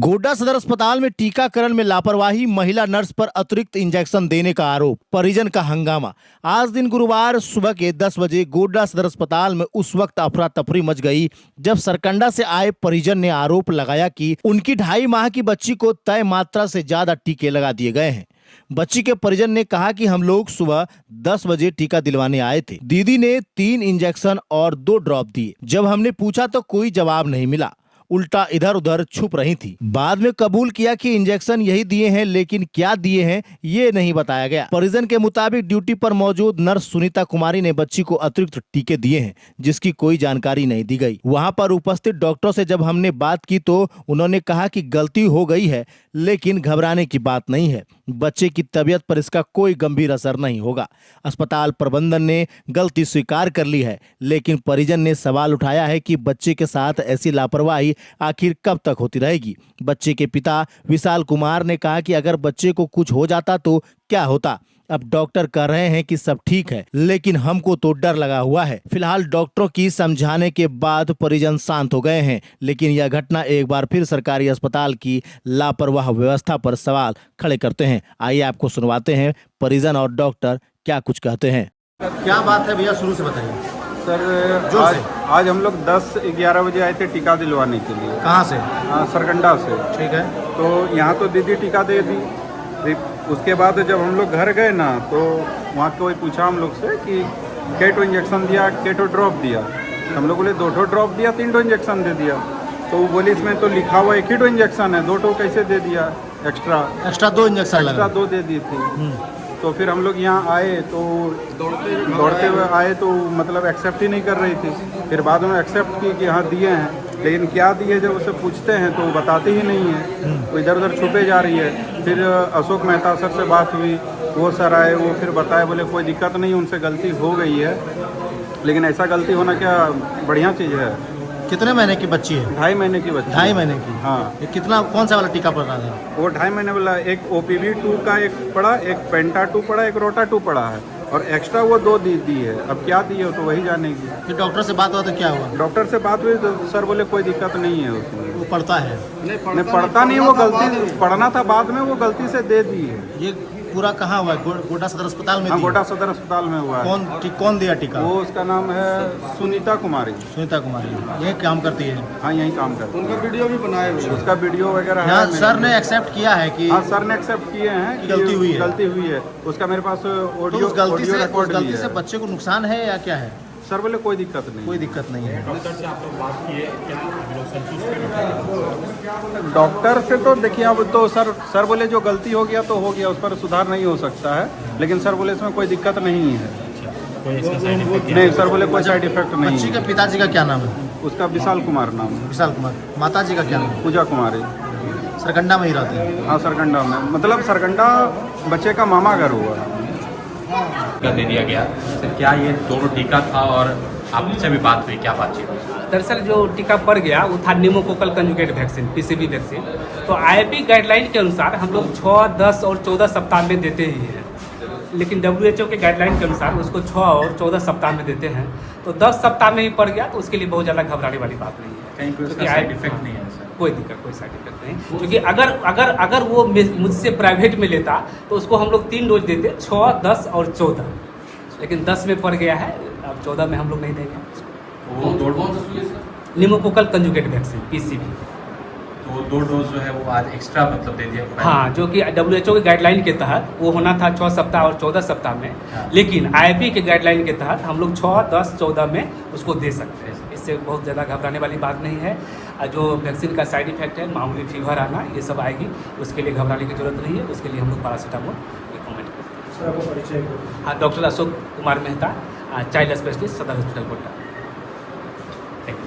गोड्डा सदर अस्पताल में टीकाकरण में लापरवाही, महिला नर्स पर अतिरिक्त इंजेक्शन देने का आरोप, परिजन का हंगामा। आज दिन गुरुवार सुबह के 10 बजे गोड्डा सदर अस्पताल में उस वक्त अफरा तफरी मच गई जब सरकंडा से आए परिजन ने आरोप लगाया कि उनकी 2.5 माह की बच्ची को तय मात्रा से ज्यादा टीके लगा दिए गए हैं। बच्ची के परिजन ने कहा कि हम लोग सुबह 10 बजे टीका दिलवाने आए थे। दीदी ने 3 इंजेक्शन और 2 ड्रॉप दिए। जब हमने पूछा तो कोई जवाब नहीं मिला, उल्टा इधर उधर छुप रही थी। बाद में कबूल किया कि इंजेक्शन यही दिए हैं, लेकिन क्या दिए हैं ये नहीं बताया गया। परिजन के मुताबिक ड्यूटी पर मौजूद नर्स सुनीता कुमारी ने बच्ची को अतिरिक्त टीके दिए हैं, जिसकी कोई जानकारी नहीं दी गई। वहां पर उपस्थित डॉक्टरों से जब हमने बात की तो उन्होंने कहा कि गलती हो गई है, लेकिन घबराने की बात नहीं है। बच्चे की तबीयत पर इसका कोई गंभीर असर नहीं होगा। अस्पताल प्रबंधन ने गलती स्वीकार कर ली है, लेकिन परिजन ने सवाल उठाया है कि बच्चे के साथ ऐसी लापरवाही आखिर कब तक होती रहेगी। बच्चे के पिता विशाल कुमार ने कहा कि अगर बच्चे को कुछ हो जाता तो क्या होता। अब डॉक्टर कह रहे हैं कि सब ठीक है, लेकिन हमको तो डर लगा हुआ है। फिलहाल डॉक्टरों की समझाने के बाद परिजन शांत हो गए हैं, लेकिन यह घटना एक बार फिर सरकारी अस्पताल की लापरवाह व्यवस्था पर सवाल खड़े करते हैं। आइए आपको सुनवाते हैं परिजन और डॉक्टर क्या कुछ कहते हैं। क्या बात है भैया, शुरू से बताइए। सर आज हम लोग 10-11 बजे आए थे टीका दिलवाने के लिए। कहाँ से? सरकंडा से। ठीक है। तो यहाँ तो दीदी टीका दे दी। उसके बाद जब हम लोग घर गए ना तो वहाँ कोई पूछा हम लोग से कि केटो इंजेक्शन दिया, केटो ड्रॉप दिया। हम लोग बोले 2 ड्रॉप दिया, 3 इंजेक्शन दे दिया। तो वो बोली इसमें तो लिखा हुआ 1 ही इंजेक्शन है, 2 कैसे दे दिया एक्स्ट्रा 2 इंजेक्शन एक्स्ट्रा 2 दे दी थी। तो फिर हम लोग यहाँ आए तो दौड़ते हुए आए तो मतलब एक्सेप्ट ही नहीं कर रही थी। फिर बाद में एक्सेप्ट की कि हाँ दिए हैं, लेकिन क्या दिए जब उसे पूछते हैं तो वो बताते ही नहीं है, वो इधर उधर छुपे जा रही है। फिर अशोक मेहता सर से बात हुई, वो सर आए, वो फिर बताए, बोले कोई दिक्कत नहीं, उनसे गलती हो गई है, लेकिन ऐसा गलती होना क्या बढ़िया चीज़ है। कितने महीने की बच्ची है? 2.5 महीने की बच्ची। 2.5 महीने की? हाँ। ये कितना, कौन सा वाला टीका पड़ रहा था? वो 2.5 महीने वाला एक OPV2 का एक पड़ा, एक पेंटा 2 पड़ा, एक रोटा 2 पड़ा है, और एक्स्ट्रा वो 2 दी है। अब क्या दी है तो वही जानेगी। फिर डॉक्टर से बात हुआ तो क्या हुआ? डॉक्टर से बात हुई तो सर बोले कोई दिक्कत नहीं है उसमें। वो पढ़ता है? नहीं पढ़ता नहीं, वो गलती पढ़ना था, बाद में वो गलती से दे दी है। ये पूरा कहाँ हुआ है? गोड्डा सदर अस्पताल में? हाँ, गोड्डा सदर अस्पताल में हुआ है। कौन दिया टीका? वो उसका नाम है सुनीता कुमारी। सुनीता कुमारी यही काम करती है? हाँ, यही काम करती है। उनका वीडियो भी बनाए हुए, उसका वीडियो वगैरह है। सर ने एक्सेप्ट किया है कि? हाँ, सर ने एक्सेप्ट किए हैं कि गलती हुई है। उसका मेरे पास ऑडियो गलती से बच्चे को नुकसान है या क्या है? सर बोले कोई दिक्कत नहीं, कोई दिक्कत नहीं है। डॉक्टर से तो देखिए, अब तो सर बोले जो गलती हो गया तो हो गया, उस पर सुधार नहीं हो सकता है, लेकिन सर बोले इसमें कोई दिक्कत नहीं है। नहीं, सर बोले कोई साइड इफेक्ट नहीं। बच्ची के पिताजी का क्या नाम है? उसका विशाल कुमार नाम है। विशाल कुमार। माता जी का क्या नाम है? पूजा कुमारी। सरकंडा में ही रहते हैं? हाँ, सरकंडा में, मतलब सरकंडा बच्चे का मामा घर हुआ है। दे दिया गया। सर क्या ये दोनों टीका था और आपसे भी बात हुई, क्या बातचीत? दरअसल जो टीका पड़ गया वो था pneumococcal conjugate vaccine, PCV vaccine. तो IAP गाइडलाइन के अनुसार हम लोग 6, 10 और 14 सप्ताह में देते ही हैं, लेकिन WHO के गाइडलाइन के अनुसार उसको 6 और 14 सप्ताह में देते हैं। तो 10 सप्ताह में ही पड़ गया तो उसके लिए बहुत ज़्यादा घबराने वाली बात नहीं है। कहीं कोई साइड इफेक्ट नहीं है सर? कोई दिक्कत, कोई साइड इफेक्ट नहीं, क्योंकि अगर वो मुझसे प्राइवेट में लेता तो उसको हम लोग 3 डोज देते, 6, 10 और 14, लेकिन 10 में पड़ गया है, अब 14 में हम लोग नहीं देंगे। वो 2 dose pneumococcal conjugate vaccine, PCV। तो 2 डोज जो है वो आज एक्स्ट्रा मतलब दे दिया? हाँ, जो कि WHO के गाइडलाइन के तहत वो होना था 6 सप्ताह और 14 सप्ताह में, लेकिन IAP के गाइडलाइन के तहत हम लोग 6, 10, 14 में उसको दे सकते हैं। इससे बहुत ज़्यादा घबराने वाली बात नहीं है। जो वैक्सीन का साइड इफेक्ट है, मामूली फीवर आना, ये सब आएगी, उसके लिए घबराने की जरूरत नहीं है। उसके लिए हम लोग पैरासीटामोल रिकमेंड करते हैं। हाँ, doctor Ashok Kumar Mehta, child specialist, Sadar hospital Godda. Thank you.